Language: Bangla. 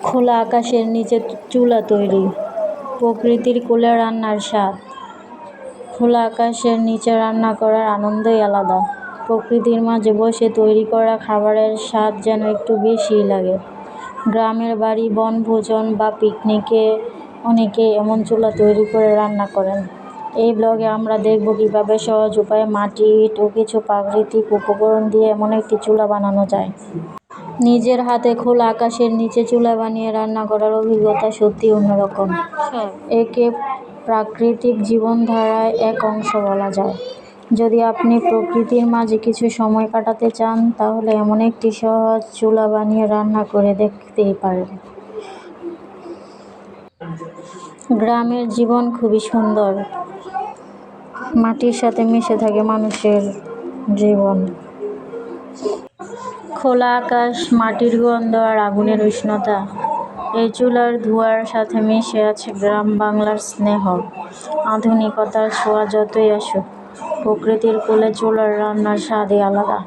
খোলা আকাশের নিচে চুলা তৈরি, প্রকৃতির কোলে রান্নার স্বাদ। খোলা আকাশের নিচে রান্না করার আনন্দই আলাদা। প্রকৃতির মাঝে বসে তৈরি করা খাবারের স্বাদ যেন একটু বেশিই লাগে। গ্রামের বাড়ি, বনভোজন বা পিকনিকে অনেকেই এমন চুলা তৈরি করে রান্না করেন। এই ব্লগে আমরা দেখব কিভাবে সহজ উপায়ে মাটি, ইট ও কিছু প্রাকৃতিক উপকরণ দিয়ে এমন একটি চুলা বানানো যায়। নিজের হাতে খোলা আকাশের নিচে চুলা বানিয়ে রান্না করার অভিজ্ঞতা সত্যিই অন্যরকম। একে প্রাকৃতিক জীবনধারার এক অংশ বলা যায়। যদি আপনি প্রকৃতির মাঝে কিছু সময় কাটাতে চান, তাহলে এমন একটি সহজ চুলা বানিয়ে রান্না করে দেখতেই পারেন। গ্রামের জীবন খুবই সুন্দর। মাটির সাথে মিশে থাকে মানুষের জীবন। খোলা আকাশ, মাটির গন্ধ আর আগুনের উষ্ণতা। এই চুলার ধোঁয়ার সাথে মিশে আছে গ্রাম বাংলার স্নেহ। আধুনিকতার ছোঁয়া যতই আসুক, প্রকৃতির কোলে চুলার রান্নার স্বাদই আলাদা।